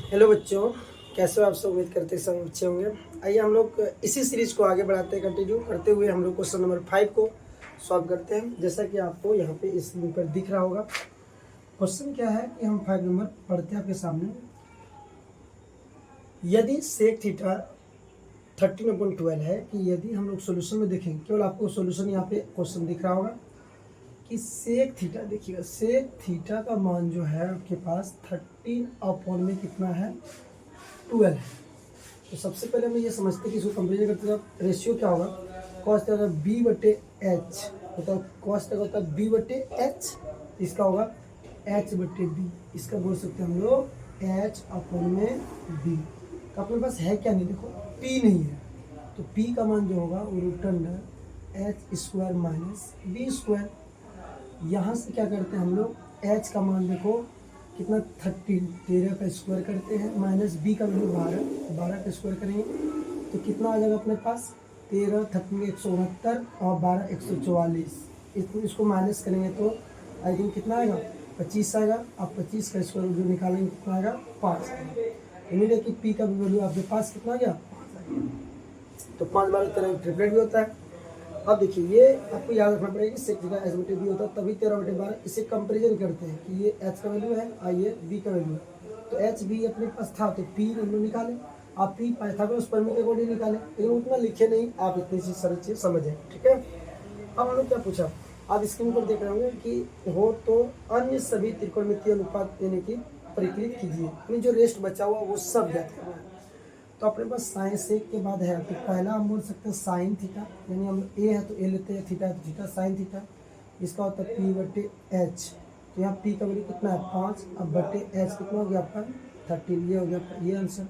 Hello बच्चों, कैसे हो आप सब। उम्मीद करते हैं सब अच्छे होंगे। आइए हम लोग इसी सीरीज को आगे बढ़ाते हैं। कंटिन्यू करते हुए हम लोग क्वेश्चन नंबर 5 को सॉल्व करते हैं। जैसा कि आपको यहाँ पे इस स्क्रीन पर दिख रहा होगा, क्वेश्चन क्या है कि हम 5 नंबर पढ़ते हैं आपके सामने। यदि सेक थीटा 13/12 है कि यदि हम लोग सोल्यूशन में देखेंगे, केवल आपको सोल्यूशन यहाँ पे क्वेश्चन दिख रहा होगा कि सेक थीटा, देखिएगा सेक थीटा का मान जो है आपके पास 13 में कितना है, 12 है। तो सबसे पहले हम ये समझते हैं कि इसको कंपेरिजन करते हैं। रेशियो क्या होगा, कॉस क्या होगा बी बटे एच, मतलब कॉस क्या होता है बी बटे एच, इसका होगा एच बटे बी। इसका बोल सकते हैं हम लोग एच अपॉन में बी। तो अपने पास है क्या, नहीं देखो पी नहीं है, तो पी का मान जो होगा वो root under H square minus B square. यहाँ से क्या करते हैं हम लोग, एच का मान देखो कितना 13 का स्क्वायर करते हैं, माइनस बी का वैल्यू 12 का स्क्वायर करेंगे तो कितना आ जाएगा अपने पास 13 13 169 और 12 144। इसको माइनस करेंगे तो आई थिंक कितना आएगा 25 आएगा। आप 25 का स्क्वायर जो निकालेंगे कितना आएगा 5 आएगा। उम्मीद है कि पी का भी वैल्यू आपके पास कितना आ गया 5 आ गया। तो 5 12 13 ट्रिपलेट भी होता है। अब देखिए ये आपको याद रखना पड़ेगा कि सेक थीटा एच बटे बी होता है, तभी 13/12। इसे कंपेरिजन करते हैं कि ये एच का वैल्यू है और ये बी का वैल्यू है। तो एच बी अपने पास था तो पी हम लोग निकाले। आप पी पाइथागोरस प्रमेय के अकॉर्डिंग निकाले, लेकिन उतना लिखे नहीं, आप इतनी सी सरल चीज समझें, ठीक है। अब हम लोग क्या पूछा, आप स्क्रीन पर देख रहे होंगे कि हो तो अन्य सभी त्रिकोणमितीय अनुपात यानी कि परिकलित कीजिए, यानी जो रेस्ट बचा हुआ वो सब ज्ञात करना है। तो अपने पास साइन सेक के बाद है, तो पहला हम बोल सकते हैं साइन थीटा, यानी हम ए है तो ए लेते हैं, थीटा है तो थीटा साइन थीटा। इसका होता है पी बटे एच, तो यहाँ पी का वैल्यू कितना है 5, अब बटे एच कितना हो गया आपका 13, ये हो गया ये आंसर।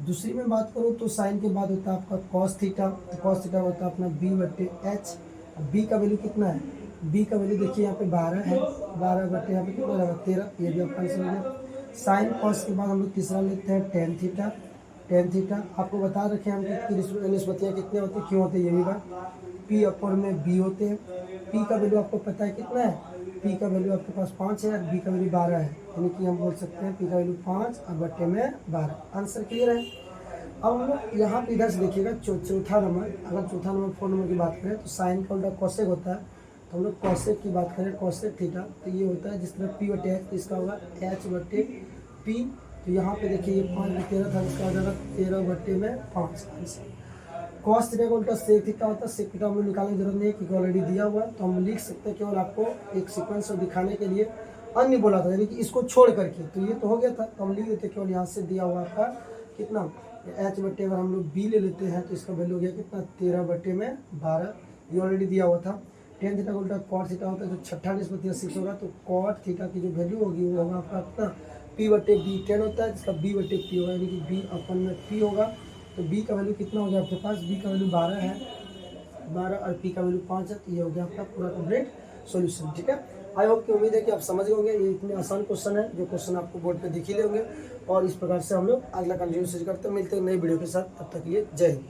दूसरी में बात करूँ तो साइन के बाद होता है आपका कॉस थीटा, तो कॉस थीटा होता है अपना बी बटे एच। अब बी का वैल्यू कितना है, बी का वैल्यू देखिए यहाँ पे 12 है, 12 बटे यहाँ पे कितना रहेगा 13, ये भी आपका आंसर हो गया। साइन कॉस के बाद हम लोग तीसरा लेते हैं टेन थीटा। टेन थीटा आपको बता रखे हम कि निस्बतियाँ कितने होते हैं, क्यों होते हैं ये भी बात। पी अपॉन में बी होते हैं। पी का वैल्यू आपको पता है कितना है, पी का वैल्यू आपके पास 5 है और बी का वैल्यू 12 है, यानी कि हम बोल सकते हैं पी का वैल्यू 5 और बटे में 12। आंसर क्लियर है। अब हम लोग यहाँ पे इधर से देखिएगा चौथा नंबर, अगर चौथा नंबर 4 नंबर की बात करें तो साइन का उल्टा कॉसेक होता है। तो हम लोग कॉसेक की बात करें, कॉसेक थीटा, तो ये होता है जिस तरह पी बटे एच, तो इसका होगा एच बटे पी। तो यहाँ पे देखिए ये 5 में 13 था, इसका हो जाएगा 13 बटे में 5 आंसर। कॉस थीटा का उल्टा सेक थीटा होता है। सेक थीटा हम लोग निकालने की जरूरत नहीं है क्योंकि ऑलरेडी दिया हुआ है, तो हम लिख सकते हैं केवल आपको एक सीक्वेंस को दिखाने के लिए अन्य बोला था, यानी कि इसको छोड़ करके। तो ये तो हो गया था, तो हम लिख देते केवल यहाँ से दिया हुआ आपका कितना एच बटे, अगर हम लोग बी ले लेते हैं तो इसका वैल्यू हो गया कितना 13 बटे में 12, ये ऑलरेडी दिया हुआ था। टेन थीटा का उल्टा कॉट थीटा होता है, जो छठा निस्बत 6 होगा, तो कॉट थीटा की जो वैल्यू होगी वो होगा आपका कितना पी बटे बी 10 होता है, जिसका बी बटे पी होगा, यानी कि बी अपन में पी होगा। तो बी का वैल्यू कितना हो गया आपके पास, बी का वैल्यू 12 है, 12 और पी का वैल्यू 5 है, तो ये हो गया आपका पूरा कंप्लीट सॉल्यूशन, ठीक है। आई होप की उम्मीद है कि आप समझ गए होंगे। ये इतने आसान क्वेश्चन है, जो क्वेश्चन आपको बोर्ड पे दिख ही लेंगे। और इस प्रकार से हम लोग अगला कंटिन्यू करते हैं। मिलते हैं नई वीडियो के साथ, तब तक के लिए जय हिंद।